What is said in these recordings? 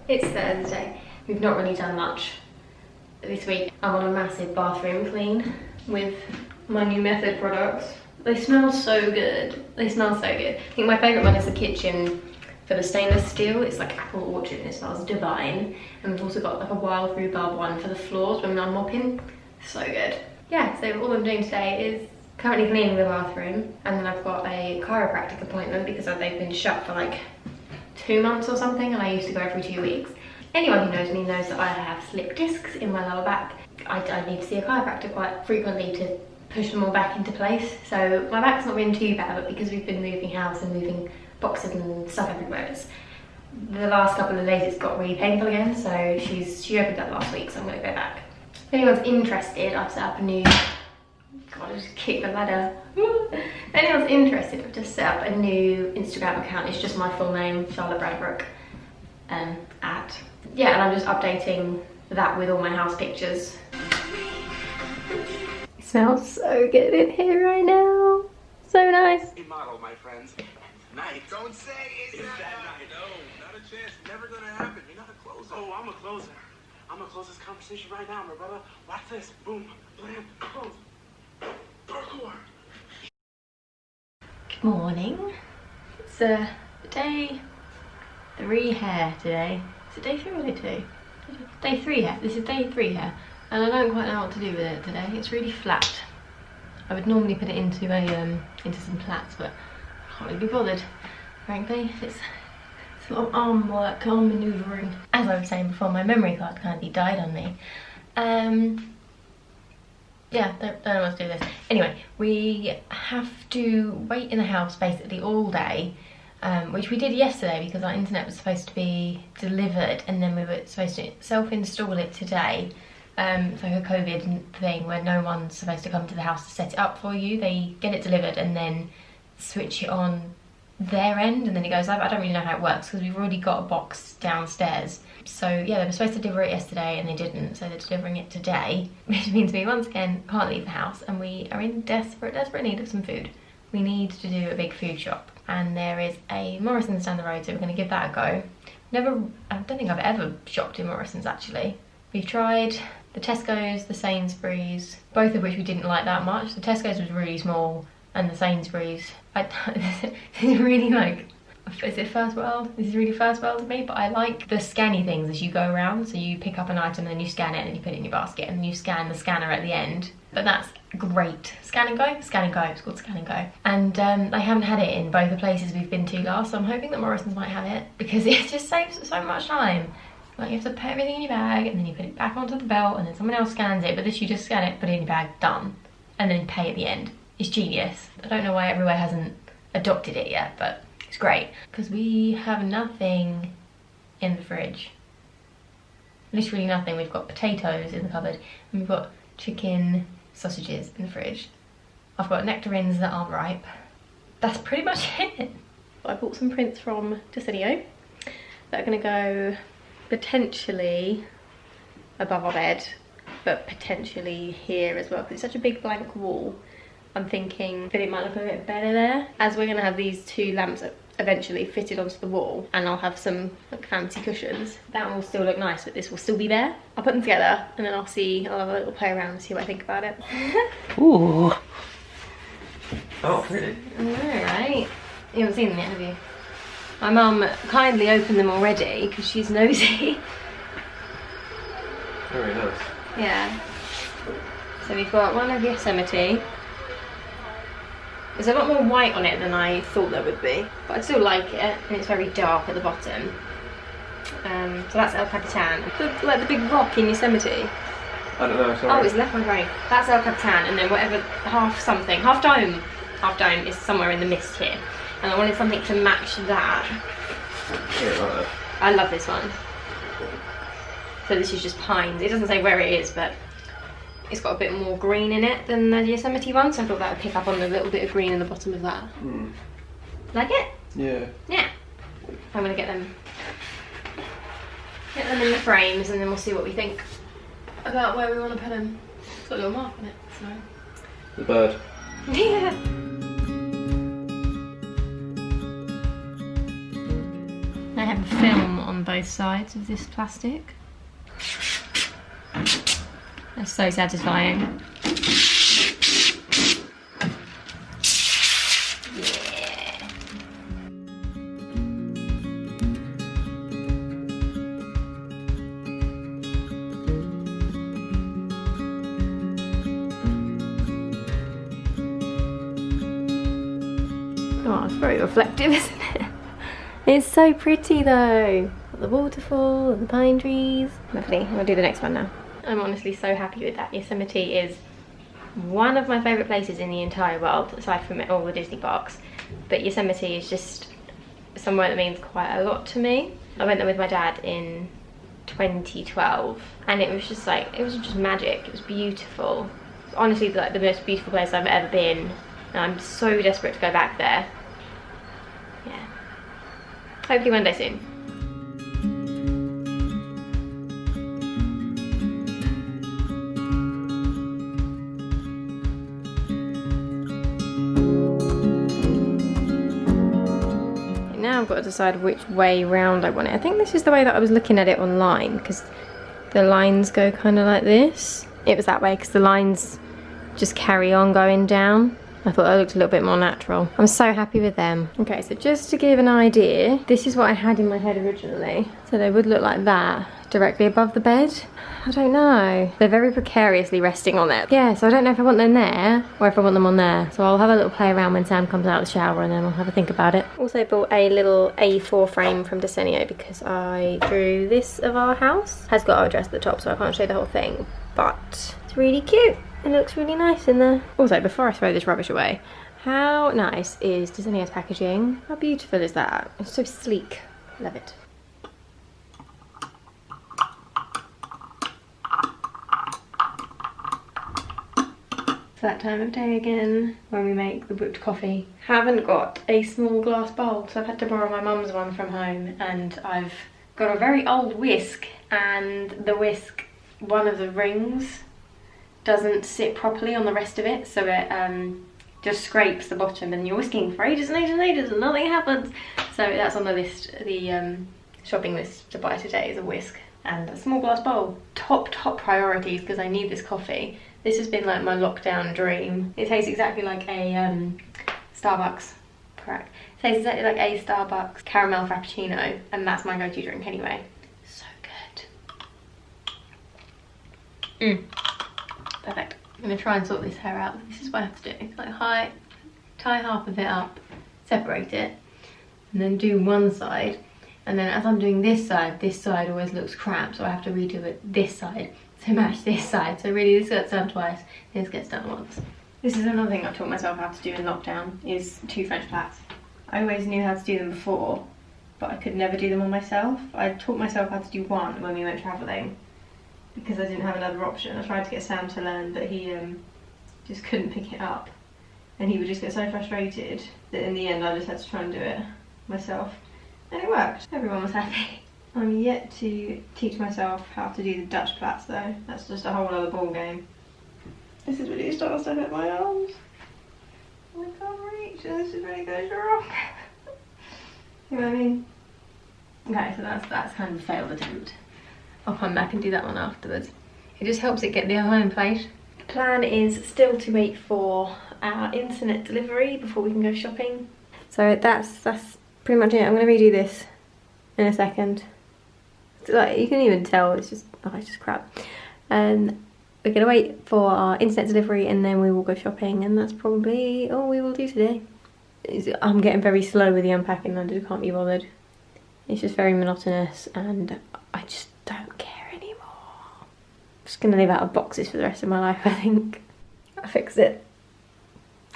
It's Thursday. We've not really done much this week. I'm on a massive bathroom clean with my new Method products. They smell so good. They smell so good. I think my favourite one is the kitchen for the stainless steel. It's like apple orchard and it smells divine. And we've also got like a wild rhubarb one for the floors when I'm mopping. So good. Yeah, so all I'm doing today is currently cleaning the bathroom, and then I've got a chiropractic appointment because they've been shut for like 2 months or something, and I used to go every 2 weeks. Anyone who knows me knows that I have slip discs in my lower back. I need to see a chiropractor quite frequently to push them all back into place. So my back's not been too bad, but because we've been moving house and moving boxes and stuff everywhere, the last couple of days it's got really painful again. So she opened up last week, so I'm gonna go back. If anyone's interested, I've set up a new, God, I just kicked the ladder. If anyone's interested, I've just set up a new Instagram account. It's just my full name, Charlotte Bradbrook, yeah, and I'm just updating that with all my house pictures. It smells so good in here right now. So nice. Model, my friends. Night. Don't say it's that night. No, not a chance. Never gonna happen. You're not a closer. Oh, I'm a closer. I'm gonna close this conversation right now, my brother. Watch this. Boom. Blam. Close. Parkour. Good morning. It's day 3 hair today. Is it day 3 or day 2? Day 3 hair. This is day 3 hair. And I don't quite know what to do with it today. It's really flat. I would normally put it into some plaits, but I can't really be bothered, frankly. It's a lot of arm work, arm manoeuvring. As I was saying before, my memory card kindly died on me. Yeah, don't know what to do with this. Anyway, we have to wait in the house basically all day, which we did yesterday because our internet was supposed to be delivered, and then we were supposed to self-install it today. It's like a COVID thing where no one's supposed to come to the house to set it up for you. They get it delivered and then switch it on their end, and then it goes live. I don't really know how it works because we've already got a box downstairs. So yeah, they were supposed to deliver it yesterday and they didn't, so they're delivering it today, which means we once again can't leave the house, and we are in desperate need of some food. We need to do a big food shop, and there is a Morrison's down the road, so we're going to give that a go. I don't think I've ever shopped in Morrison's actually. We've tried the Tesco's, the Sainsbury's, both of which we didn't like that much. The Tesco's was really small, and the Sainsbury's, this is really like, is it first world? This is really first world to me, but I like the scanny things as you go around. So you pick up an item and then you scan it and then you put it in your basket and then you scan the scanner at the end. But that's great. Scan and go? Scan and go, it's called Scan and Go. And I haven't had it in both the places we've been to last, so I'm hoping that Morrison's might have it because it just saves so much time. Like you have to put everything in your bag and then you put it back onto the belt and then someone else scans it, but this you just scan it, put it in your bag, done. And then pay at the end. It's genius. I don't know why everywhere hasn't adopted it yet, but it's great. Because we have nothing in the fridge. Literally nothing. We've got potatoes in the cupboard and we've got chicken sausages in the fridge. I've got nectarines that aren't ripe. That's pretty much it. I bought some prints from Desenio that are going to go potentially above our bed, but potentially here as well, because it's such a big blank wall. I'm thinking that it might look a bit better there, as we're going to have these 2 lamps eventually fitted onto the wall, and I'll have some like fancy cushions. That will still look nice, but this will still be there. I'll put them together and then I'll have a little play around and see what I think about it. Ooh. Oh, really? I know, right? You haven't seen them yet, have you? My mum kindly opened them already because she's nosy. Very nice. Yeah. So we've got one of Yosemite. There's a lot more white on it than I thought there would be, but I still like it, and it's very dark at the bottom. So that's El Capitan. Like the big rock in Yosemite. I don't know, sorry. Oh, it's left my brain. That's El Capitan, and then whatever, half dome is somewhere in the mist here. And I wanted something to match that. Yeah, like that. I love this one. So this is just pines. It doesn't say where it is, but it's got a bit more green in it than the Yosemite one, so I thought that would pick up on the little bit of green in the bottom of that. Mm. Like it? Yeah. Yeah. I'm gonna get them in the frames, and then we'll see what we think about where we want to put them. It's got a little mark on it, so. The bird. Yeah. I have a film on both sides of this plastic. That's so satisfying. Oh, it's very reflective, isn't it? It's so pretty though. The waterfall and the pine trees. Lovely. I'll do the next one now. I'm honestly so happy with that. Yosemite is one of my favourite places in the entire world, aside from all the Disney parks. But Yosemite is just somewhere that means quite a lot to me. I went there with my dad in 2012 and it was just like, it was just magic. It was beautiful. It's honestly like the most beautiful place I've ever been. And I'm so desperate to go back there. Yeah. Hopefully one day soon. Now I've got to decide which way round I want it. I think this is the way that I was looking at it online because the lines go kind of like this. It was that way because the lines just carry on going down. I thought that looked a little bit more natural. I'm so happy with them. Okay, so just to give an idea, this is what I had in my head originally. So they would look like that, directly above the bed. I don't know. They're very precariously resting on it. Yeah, so I don't know if I want them there or if I want them on there. So I'll have a little play around when Sam comes out of the shower and then we'll have a think about it. Also bought a little A4 frame from Desenio because I drew this of our house. Has got our address at the top so I can't show the whole thing, but it's really cute. It looks really nice in there. Also, before I throw this rubbish away, how nice is Desenio's packaging? How beautiful is that? It's so sleek. Love it. It's that time of day again when we make the whipped coffee. Haven't got a small glass bowl, so I've had to borrow my mum's one from home, and I've got a very old whisk, and the whisk, one of the rings doesn't sit properly on the rest of it, so it just scrapes the bottom and you're whisking for ages and ages and ages and nothing happens. So that's on the list, the shopping list to buy today is a whisk and a small glass bowl. Top priorities because I need this coffee. This has been like my lockdown dream. It tastes exactly like a Starbucks, correct. It tastes exactly like a Starbucks caramel frappuccino and that's my go-to drink anyway. So good. Perfect. I'm going to try and sort this hair out. This is what I have to do. Like tie half of it up, separate it, and then do one side. And then as I'm doing this side always looks crap, so I have to redo it this side to match this side. So really this gets done twice, this gets done once. This is another thing I've taught myself how to do in lockdown, is 2 French plaits. I always knew how to do them before, but I could never do them all myself. I taught myself how to do one when we went travelling, because I didn't have another option. I tried to get Sam to learn, but he just couldn't pick it up. And he would just get so frustrated that in the end I just had to try and do it myself. And it worked. Everyone was happy. I'm yet to teach myself how to do the Dutch plaits though. That's just a whole other ball game. This is really starting to hurt my arms. I can't reach and this is really goes wrong. You know what I mean? Okay, so that's kind of a failed attempt. I'll come back and do that one afterwards. It just helps it get the other in place. The plan is still to wait for our internet delivery before we can go shopping. So that's pretty much it. I'm going to redo this in a second. So like, you can even tell it's just crap. And we're going to wait for our internet delivery and then we will go shopping, and that's probably all we will do today. I'm getting very slow with the unpacking, I just can't be bothered. It's just very monotonous and I just don't care anymore. I'm just gonna live out of boxes for the rest of my life, I think. I fixed it.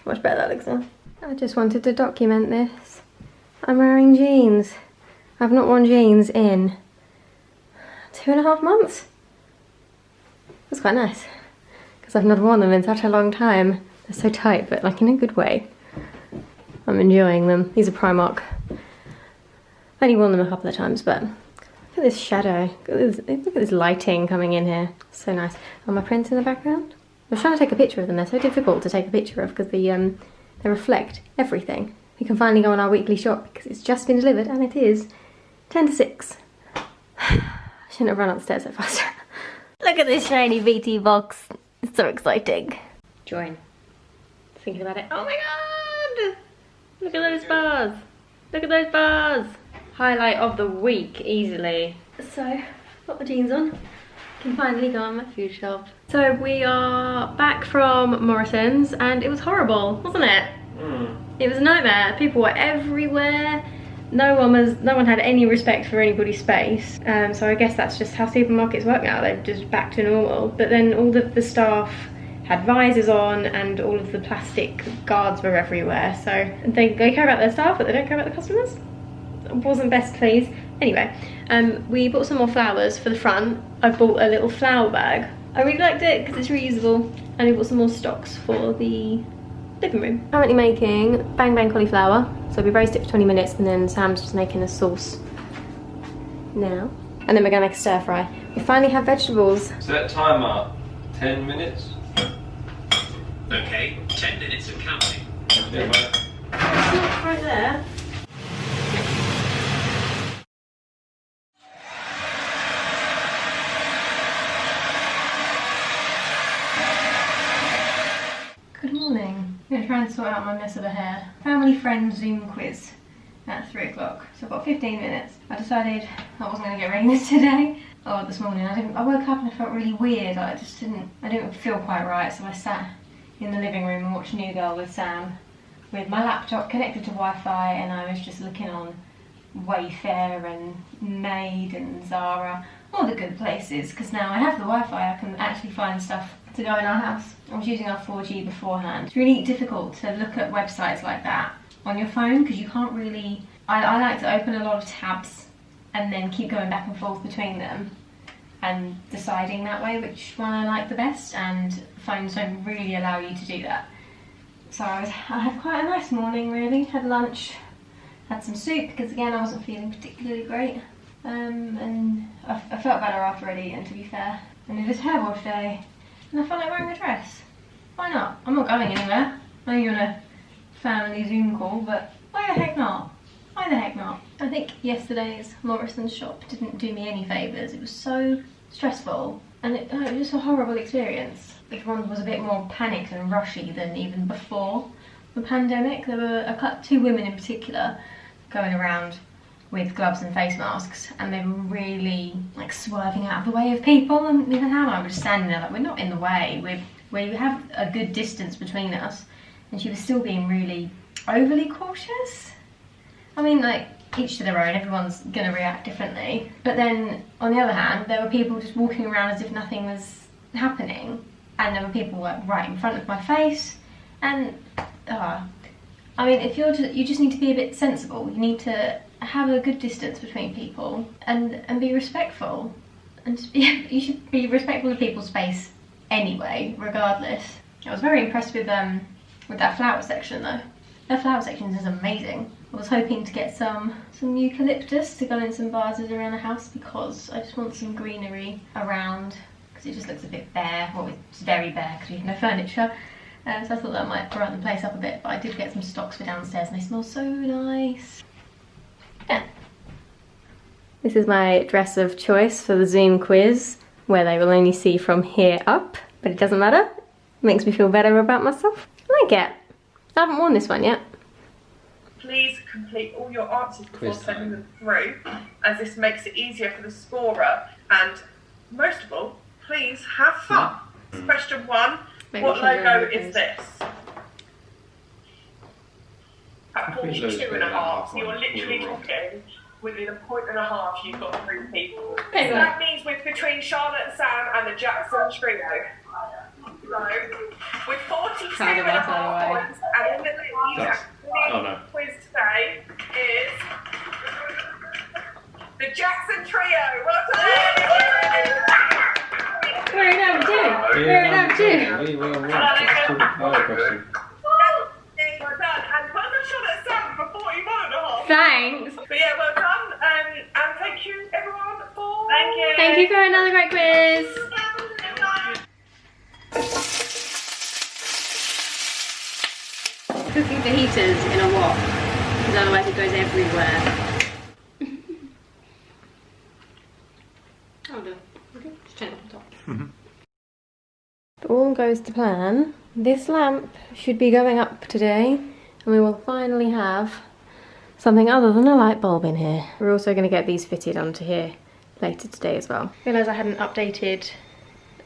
Much better that looks now. I just wanted to document this. I'm wearing jeans. I've not worn jeans in 2.5 months. That's quite nice, because I've not worn them in such a long time. They're so tight, but like in a good way. I'm enjoying them. These are Primark. I've only worn them a couple of times, but look at this shadow. Look at this lighting coming in here. So nice. Are my prints in the background? I was trying to take a picture of them. They're so difficult to take a picture of because they reflect everything. We can finally go on our weekly shop because it's just been delivered and it is 10 to 6. Shouldn't have run upstairs so fast. Look at this shiny VT box. It's so exciting. Join. Thinking about it. Oh my god! Look at those bars. Look at those bars. Highlight of the week, easily. So, got the jeans on. Can finally go on my food shop. So we are back from Morrison's and it was horrible, wasn't it? It was a nightmare. People were everywhere. No one had any respect for anybody's space. So I guess that's just how supermarkets work now. They're just back to normal. But then all of the staff had visors on and all of the plastic guards were everywhere. So they care about their staff, but they don't care about the customers. I wasn't best pleased. Anyway, we bought some more flowers for the front. I bought a little flower bag. I really liked it because it's reusable. And we bought some more stocks for the living room. Currently making bang bang cauliflower. So we roast it for 20 minutes and then Sam's just making a sauce now. And then we're gonna make a stir fry. We finally have vegetables. Set timer, 10 minutes. Okay, 10 minutes of counting. Yeah, mate. It's right there. Good morning. I'm gonna try and sort out my mess of a hair. Family friend Zoom quiz at 3 o'clock. So I've got 15 minutes. I decided I wasn't gonna get ready today. Oh, this morning I woke up and I felt really weird. Like I didn't feel quite right. So I sat in the living room and watched New Girl with Sam with my laptop connected to Wi-Fi, and I was just looking on Wayfair and Maid and Zara, all the good places, because now I have the Wi-Fi I can actually find stuff to go in our house. I was using our 4G beforehand. It's really difficult to look at websites like that on your phone because you can't really... I like to open a lot of tabs and then keep going back and forth between them and deciding that way which one I like the best, and phones don't really allow you to do that. So I had quite a nice morning really. Had lunch, had some soup because again I wasn't feeling particularly great, and I felt better after I'd eaten, to be fair. And it was hair wash day and I felt like wearing a dress. Why not? I'm not going anywhere. I know you're on a family Zoom call, but why the heck not? Why the heck not? I think yesterday's Morrison shop didn't do me any favours. It was so stressful and it was just a horrible experience. Everyone was a bit more panicked and rushy than even before the pandemic. There were two women in particular going around with gloves and face masks, and they were really like swerving out of the way of people, and even Hannah and I were just standing there like, we're not in the way, we have a good distance between us, and she was still being really overly cautious. I mean, like, each to their own, everyone's gonna react differently. But then, on the other hand, there were people just walking around as if nothing was happening. And there were people like right in front of my face. And, I mean, if you just need to be a bit sensible. You need to have a good distance between people and be respectful. And just you should be respectful of people's space anyway, regardless. I was very impressed with that flower section though. Their flower section is amazing. I was hoping to get some eucalyptus to go in some vases around the house because I just want some greenery around, because it just looks a bit bare. Well, it's very bare because we have no furniture. So I thought that might brighten the place up a bit, but I did get some stocks for downstairs and they smell so nice. Yeah. This is my dress of choice for the Zoom quiz, where they will only see from here up, but it doesn't matter. It makes me feel better about myself. I like it. I haven't worn this one yet. Please complete all your answers before sending them through, as this makes it easier for the scorer. And most of all, please have fun. Question 1, what logo is this? At 42.5, so you're literally talking within a point and a half, you've got 3 people. So that means we're between Charlotte and Sam and the Jackson trio. So, with 42.5 points, and in the lead, quiz today is the Jackson trio. Well done! We're in number 2. We're in number 2. Well done, and well done, Charlotte and Sam, for 41.5. Thanks. But yeah, well done, and thank you everyone for... Thank you for another great quiz. Cooking fajitas in a wok, because otherwise it goes everywhere. I'll do. Okay, just turn it on top. If all goes to plan, this lamp should be going up today, and we will finally have something other than a light bulb in here. We're also going to get these fitted onto here later today as well. I realised I hadn't updated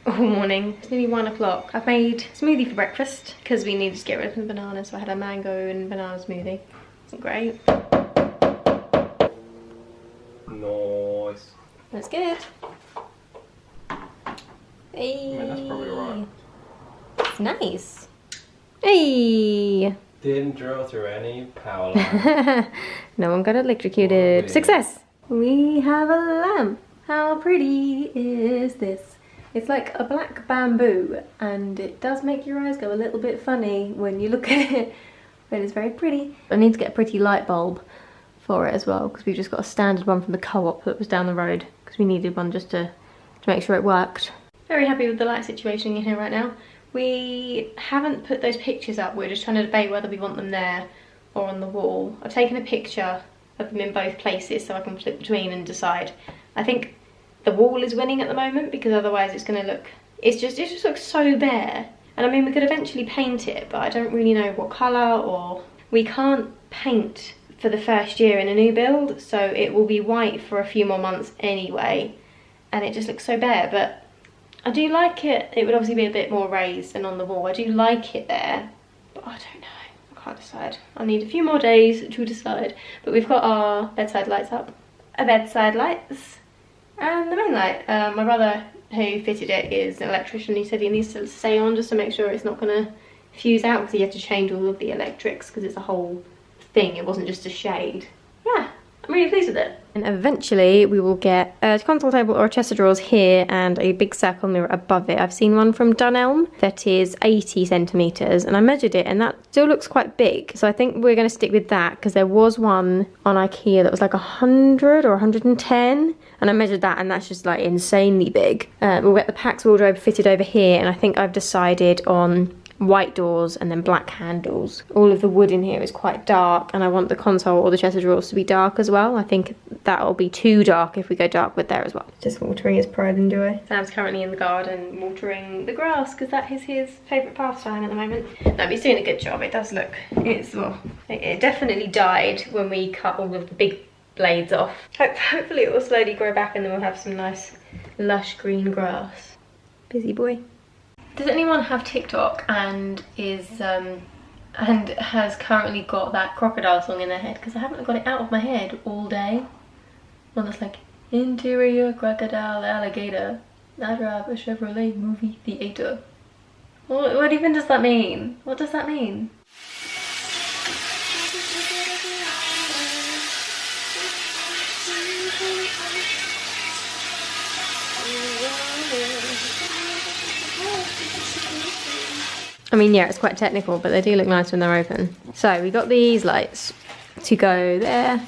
all morning. It's nearly 1 o'clock. I've made a smoothie for breakfast because we needed to get rid of the bananas, so I had a mango and banana smoothie. Wasn't great. Nice. That's good. Hey. I mean, that's probably alright. It's nice. Hey. Didn't drill through any power line. No one got electrocuted. Oh, yeah. Success! We have a lamp. How pretty is this? It's like a black bamboo, and it does make your eyes go a little bit funny when you look at it, but it's very pretty. I need to get a pretty light bulb for it as well, because we've just got a standard one from the co-op that was down the road, because we needed one just to make sure it worked. Very happy with the light situation in here right now. We haven't put those pictures up, we're just trying to debate whether we want them there or on the wall. I've taken a picture of them in both places so I can flip between and decide. I think the wall is winning at the moment because otherwise it's going to look, it just looks so bare. And I mean, we could eventually paint it, but I don't really know what colour, or we can't paint for the first year in a new build, so it will be white for a few more months anyway, and it just looks so bare. But I do like it. It would obviously be a bit more raised than on the wall. I do like it there, but I don't know. I can't decide. I need a few more days to decide. But we've got our bedside lights up. Our bedside lights. And the main light. My brother who fitted it is an electrician. He said he needs to stay on just to make sure it's not going to fuse out, because he had to change all of the electrics because it's a whole thing. It wasn't just a shade. Yeah. I'm really pleased with it. And eventually we will get a console table or a chest of drawers here and a big circle mirror above it. I've seen one from Dunelm that is 80 centimetres, and I measured it and that still looks quite big. So I think we're going to stick with that, because there was one on IKEA that was like 100 or 110, and I measured that and that's just like insanely big. We'll get the Pax wardrobe fitted over here, and I think I've decided on white doors and then black handles. All of the wood in here is quite dark, and I want the console or the chest of drawers to be dark as well. I think that'll be too dark if we go dark wood there as well. Just watering his pride and joy. Sam's currently in the garden watering the grass because that is his favourite pastime at the moment. No, he's doing a good job. It does look, it definitely died when we cut all of the big blades off. Hopefully it will slowly grow back and then we'll have some nice lush green grass. Busy boy. Does anyone have TikTok and has currently got that crocodile song in their head? Because I haven't got it out of my head all day. One that's like, interior crocodile alligator, I drive a Chevrolet movie theater. What even does that mean? What does that mean? I mean, yeah, it's quite technical, but they do look nice when they're open. So we got these lights to go there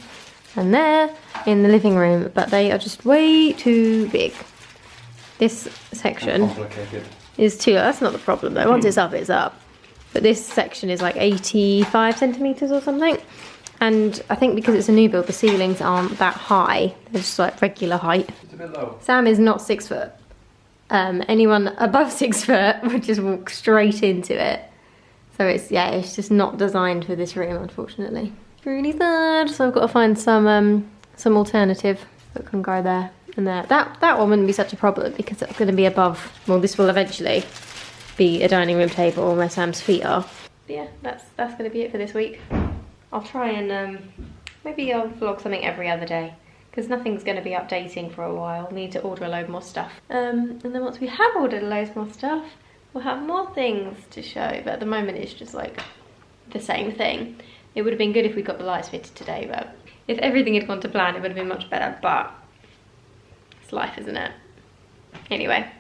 and there in the living room, but they are just way too big. This section is too, that's not the problem though. Once it's up, it's up. But this section is like 85 centimetres or something. And I think because it's a new build, the ceilings aren't that high. They're just like regular height. It's a bit low. Sam is not 6 foot. Anyone above 6 foot would just walk straight into it. So it's just not designed for this room, unfortunately. Really sad. So I've got to find some alternative that can go there and there. That one wouldn't be such a problem because it's going to be above. Well, this will eventually be a dining room table where Sam's feet are. But yeah, that's going to be it for this week. I'll try and maybe I'll vlog something every other day, because nothing's going to be updating for a while. We need to order a load more stuff. And then once we have ordered a load more stuff, we'll have more things to show. But at the moment, it's just like the same thing. It would have been good if we got the lights fitted today, but if everything had gone to plan, it would have been much better. But it's life, isn't it? Anyway,